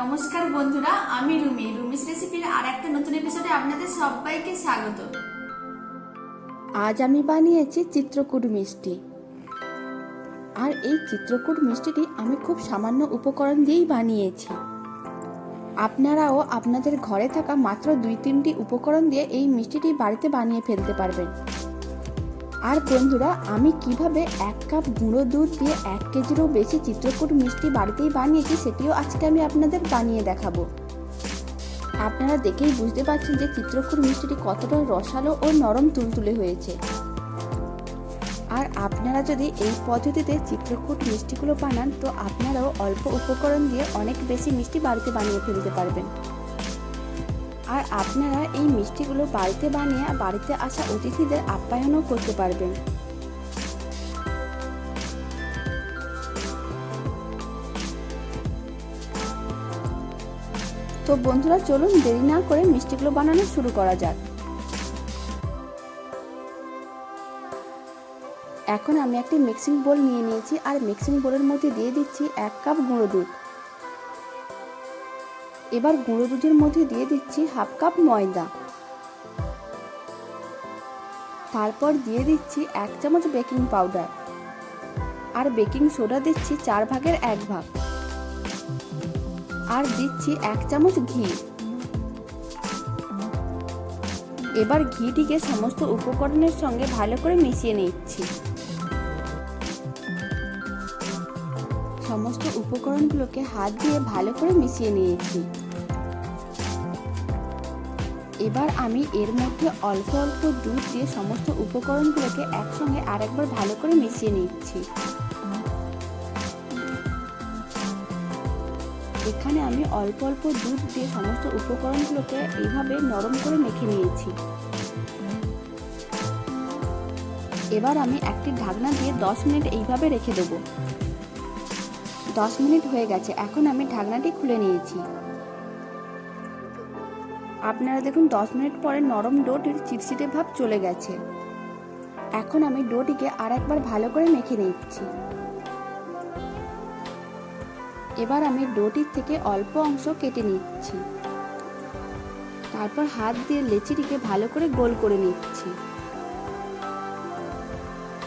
নমস্কার বন্ধুরা, আমি রুমিস রেসিপির আর একটা নতুন এপিসোডে আপনাদের সবাইকে স্বাগত। আজ আমি বানিয়েছি চিত্রকূট মিষ্টি। আর এই চিত্রকূট মিষ্টিটি আমি খুব সামান্য উপকরণ দিয়েই বানিয়েছি। আপনারাও আপনাদের ঘরে থাকা মাত্র 2-3টি উপকরণ দিয়ে এই মিষ্টিটি বাড়িতে বানিয়ে ফেলতে পারবেন। আর বন্ধুরা, আমি কিভাবে 1 কাপ গুঁড়ো দুধ দিয়ে 1 কেজিরও বেশি চিত্রকূট মিষ্টি বাড়িতেই বানিয়েছি সেটিও আজকে আমি আপনাদের বানিয়ে দেখাবো। আপনারা দেখেই বুঝতে পারছেন যে চিত্রকূট মিষ্টিটি কতটা রসালো ও নরম তুলতুলে হয়েছে। আর আপনারা যদি এই পদ্ধতিতে চিত্রকূট মিষ্টিগুলো বানান তো আপনারাও অল্প উপকরণ দিয়ে অনেক বেশি মিষ্টি বাড়িতে বানিয়ে ফেলতে পারবেন। আর আপনারা এই মিষ্টিগুলো বাড়িতে বানিয়ে বাড়িতে আসা অতিথিদের আপ্যায়নও করতে পারবেন। তো বন্ধুরা, চলুন দেরি না করে মিষ্টিগুলো বানানো শুরু করা যাক। এখন আমি একটি মিক্সিং বোল নিয়ে নিয়েছি আর মিক্সিং বোলের মধ্যে দিয়ে দিচ্ছি 1 কাপ গুঁড়ো দুধ। এবার গুঁড়ো দুধের মধ্যে দিয়ে দিচ্ছি 1/2 কাপ ময়দা। তারপর দিয়ে দিচ্ছি 1 চামচ বেকিং পাউডার আর বেকিং সোডা দিচ্ছি 4 ভাগের 1 ভাগ আর দিচ্ছি 1 চামচ ঘি। এবার ঘিটিকে সমস্ত উপকরণের সঙ্গে ভালো করে মিশিয়ে নিচ্ছি। সমস্ত উপকরণগুলোকে হাত দিয়ে ভালো করে মিশিয়ে নিয়েছি। এবার আমি এর মধ্যে অল্প অল্প দুধ দিয়ে সমস্ত উপকরণগুলোকে একসঙ্গে আরেকবার ভালো করে মিশিয়ে নিচ্ছি। এখানে আমি অল্প অল্প দুধ দিয়ে সমস্ত উপকরণগুলোকে এইভাবে নরম করে মেখে নিয়েছি। এবার আমি একটি ঢাকনা দিয়ে 10 মিনিট এইভাবে রেখে দেবো। 10 মিনিট হয়ে গেছে, এখন আমি ঢাকনাটি খুলে নিয়েছি। আপনারা দেখুন 10 মিনিট পরে নরম ডোটির চিটচিটে ভাব চলে গেছে। এখন আমি ডোটিকে আরেকবার ভালো করে মেখে নিচ্ছি। এবার আমি ডোটির থেকে অল্প অংশ কেটে নিচ্ছি। তারপর হাত দিয়ে লেচিটিকে ভালো করে গোল করে নিচ্ছি।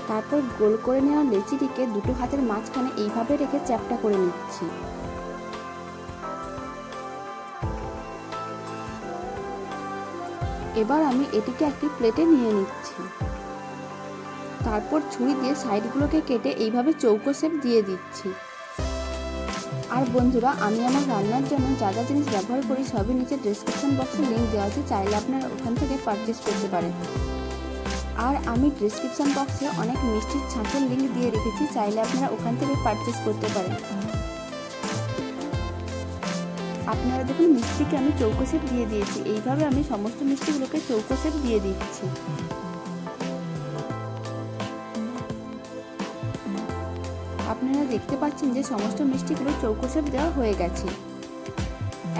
তারপর গোল করে নেওয়া লেচিটিকে দুটো হাতের মাঝখানে এইভাবে রেখে চ্যাপ্টা করে নিচ্ছি। এবার আমি এটিকে একটি প্লেটে নিয়ে নিচ্ছি। তারপর ছুরি দিয়ে সাইডগুলোকে কেটে এইভাবে চৌকো শেপ দিয়ে দিচ্ছি। আর বন্ধুরা, আমি আমার রান্নার জন্য যা যা জিনিস ব্যবহার করি সবই নিচে ডেসক্রিপশন বক্সে লিঙ্ক দেওয়া আছে, চাইলে আপনারা ওখান থেকে পারচেস করতে পারেন। আর আমি ডেসক্রিপশন বক্সে অনেক মিষ্টির ছাঁচের লিঙ্ক দিয়ে রেখেছি, চাইলে আপনারা ওখান থেকে পারচেস করতে পারেন। আপনারা দেখুন মিষ্টিকে আমি চৌকো শেপ দিয়ে দিয়েছি। এইভাবে আমি সমস্ত মিষ্টিগুলোকে চৌকো শেপ দিয়ে দিচ্ছি। আপনারা দেখতে পাচ্ছেন যে সমস্ত মিষ্টিগুলো চৌকো শেপ দেওয়া হয়ে গেছে।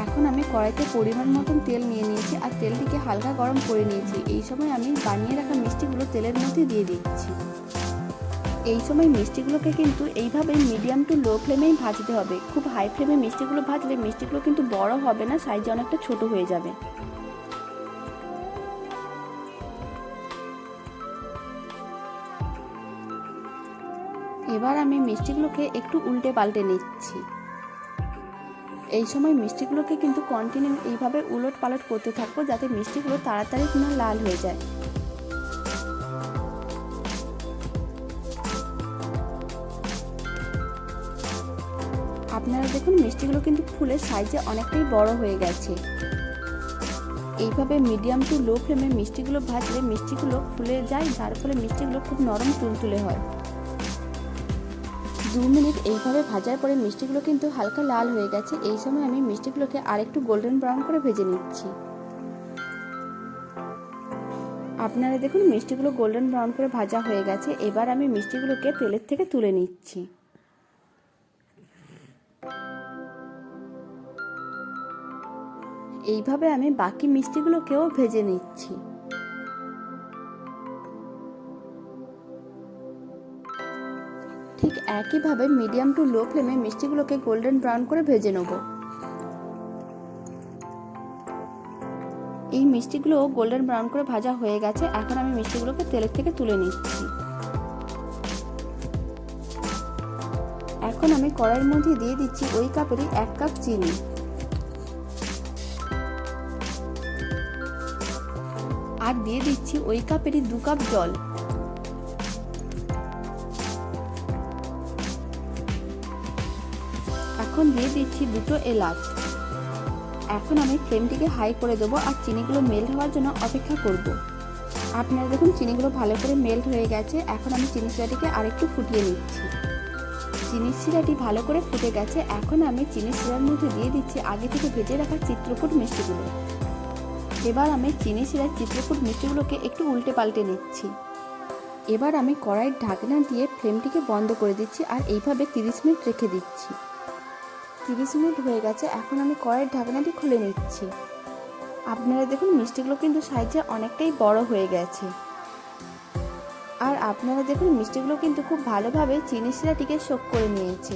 এখন আমি কড়াইতে পরিমাণ মতন তেল নিয়ে নিয়েছি আর তেলটিকে হালকা গরম করে নিয়েছি। এই সময় আমি বানিয়ে রাখা মিষ্টিগুলো তেলের মধ্যে দিয়ে দিচ্ছি। এই সময় মিষ্টিগুলোকে কিন্তু এইভাবে মিডিয়াম টু লো ফ্লেমেই ভাজতে হবে। খুব হাই ফ্লেমে মিষ্টিগুলো ভাজলে মিষ্টিগুলো কিন্তু বড় হবে না, সাইজে অনেকটা ছোট হয়ে যাবে। এবার আমি মিষ্টিগুলোকে একটু উল্টে পাল্টে নিচ্ছি। এই সময় মিষ্টিগুলোকে কিন্তু কন্টিনিউ এইভাবে উলট পালট করতে থাকবো, যাতে মিষ্টিগুলো তাড়াতাড়ি না লাল হয়ে যায়। আপনারা দেখুন মিষ্টিগুলো কিন্তু ফুলে সাইজে অনেকটাই বড় হয়ে গেছে। এইভাবে মিডিয়াম টু লো ফ্লেমে মিষ্টিগুলো ভাজলে মিষ্টিগুলো ফুলে যায়, যার ফলে মিষ্টিগুলো খুব নরম তুলতুলে হয়। 2 মিনিট এইভাবে ভাজার পরে মিষ্টিগুলো কিন্তু হালকা লাল হয়ে গেছে। এই সময় আমি মিষ্টিগুলোকে আরেকটু গোল্ডেন ব্রাউন করে ভেজে নিচ্ছি। আপনারা দেখুন মিষ্টিগুলো গোল্ডেন ব্রাউন করে ভাজা হয়ে গেছে। এবার আমি মিষ্টিগুলোকে তেলের থেকে তুলে নিচ্ছি। এইভাবে আমি বাকি মিষ্টিগুলোকেও ভেজে নিচ্ছি। ঠিক একইভাবে মিডিয়াম টু লো ফ্লেমে মিষ্টিগুলোকে গোল্ডেন ব্রাউন করে ভেজে নেব। এই মিষ্টিগুলো গোল্ডেন ব্রাউন করে ভাজা হয়ে গেছে। এখন আমি মিষ্টিগুলোকে তেলের থেকে তুলে নিচ্ছি। এখন আমি কড়াইয়ের মধ্যে দিয়ে দিচ্ছি ওই কাপেরই 1 কাপ চিনি। আর দিয়ে দিচ্ছি ওই কাপেরই 2 কাপ জল। এখন দিয়ে দিচ্ছি 2টো এলাচ। এখন আমি ফ্লেমটিকে হাই করে দেবো আর চিনিগুলো মেল্ট হওয়ার জন্য অপেক্ষা করব। আপনারা দেখুন চিনিগুলো ভালো করে মেল্ট হয়ে গেছে। এখন আমি চিনি শিরাটিকে আরেকটু ফুটিয়ে নিচ্ছি। চিনির শিরাটি ভালো করে ফুটে গেছে। এখন আমি চিনির শিরার মধ্যে দিয়ে দিচ্ছি আগে থেকে ভেজে রাখা চিত্রকূট মিষ্টিগুলো। এবার আমি চিনি শিরার চিত্রকূট মিষ্টিগুলোকে একটু উল্টে পাল্টে নিচ্ছি। এবার আমি কড়াইয়ের ঢাকনা দিয়ে ফ্লেমটিকে বন্ধ করে দিচ্ছি আর এইভাবে 30 মিনিট রেখে দিচ্ছি। 30 মিনিট হয়ে গেছে। এখন আমি কড়াইয়ের ঢাকনাটি খুলে নিচ্ছি। আপনারা দেখুন মিষ্টিগুলো কিন্তু সাইজে অনেকটাই বড় হয়ে গেছে। আর আপনারা দেখুন মিষ্টিগুলো কিন্তু খুব ভালোভাবে চিনি শিরাটিকে সোক করে নিয়েছে।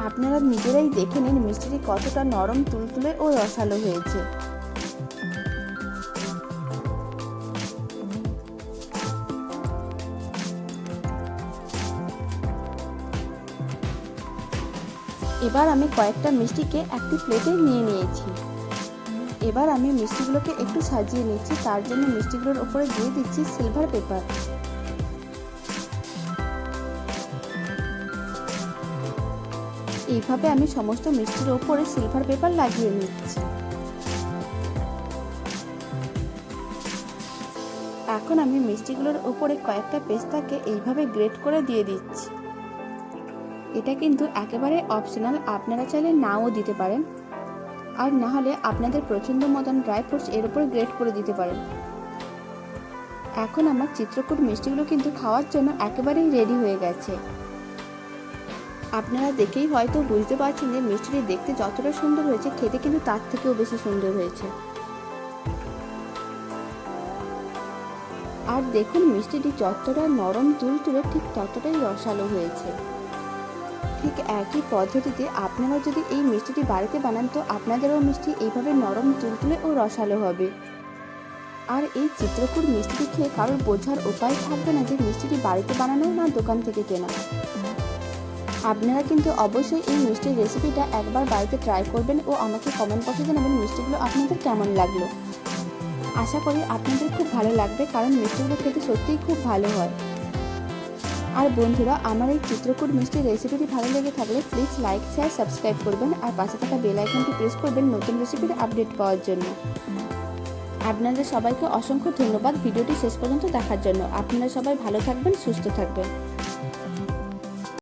আপনারা নিজেরাই দেখে নিন মিষ্টিটি কতটা নরম, তুলতুলে ও রসালো হয়েছে। এবার আমি কয়েকটা মিষ্টিকে একটি প্লেটে নিয়ে নিয়েছি। এবার আমি মিষ্টিগুলোকে একটু সাজিয়ে নিচ্ছি। তার জন্য মিষ্টিগুলোর উপরে দিয়ে দিচ্ছি সিলভার পেপার। এইভাবে আমি সমস্ত মিষ্টির উপরে সিলভার পেপার লাগিয়ে নিচ্ছি। এখন আমি মিষ্টিগুলোর উপরে কয়েকটা পেস্তাকে এইভাবে গ্রেট করে দিয়ে দিচ্ছি। এটা কিন্তু একেবারে অপশনাল, আপনারা চাইলে নাও দিতে পারেন, আর না হলে আপনাদের পছন্দ মতন ড্রাই ফ্রুটস এর উপরে গ্রেট করে দিতে পারেন। এখন আমার চিত্রকূট মিষ্টিগুলো কিন্তু খাওয়ার জন্য একেবারেই রেডি হয়ে গেছে। আপনারা দেখেই হয়তো বুঝতে পারছেন যে মিষ্টিটি দেখতে যতটা সুন্দর হয়েছে খেতে কিন্তু তার থেকেও বেশি সুন্দর হয়েছে। আর দেখুন মিষ্টিটি যতটা নরম তুলতুলে ঠিক ততটাই রসালো হয়েছে। ঠিক একই পদ্ধতিতে আপনারা যদি এই মিষ্টিটি বাড়িতে বানান তো আপনাদেরও মিষ্টি এইভাবে নরম তুলতুলে ও রসালো হবে। আর এই চিত্রকূট মিষ্টিটি খেয়ে কারোর বোঝার উপায় থাকবে না যে মিষ্টিটি বাড়িতে বানানো না দোকান থেকে কেনা। আপনারা কিন্তু অবশ্যই এই মিষ্টির রেসিপিটা একবার বাড়িতে ট্রাই করবেন ও আমাকে কমেন্ট বক্সে জানাবেন মিষ্টিগুলো আপনাদের কেমন লাগলো। আশা করি আপনাদের খুব ভালো লাগবে, কারণ মিষ্টিগুলো খেতে সত্যিই খুব ভালো হয়। আর বন্ধুরা, আমার এই চিত্রকূট মিষ্টির রেসিপিটি ভালো লেগে থাকলে প্লিজ লাইক, শেয়ার, সাবস্ক্রাইব করবেন আর পাশে থাকা বেল আইকনটি প্রেস করবেন নতুন রেসিপির আপডেট পাওয়ার জন্য। আপনাদের সবাইকে অসংখ্য ধন্যবাদ ভিডিওটি শেষ পর্যন্ত দেখার জন্য। আপনারা সবাই ভালো থাকবেন, সুস্থ থাকবেন।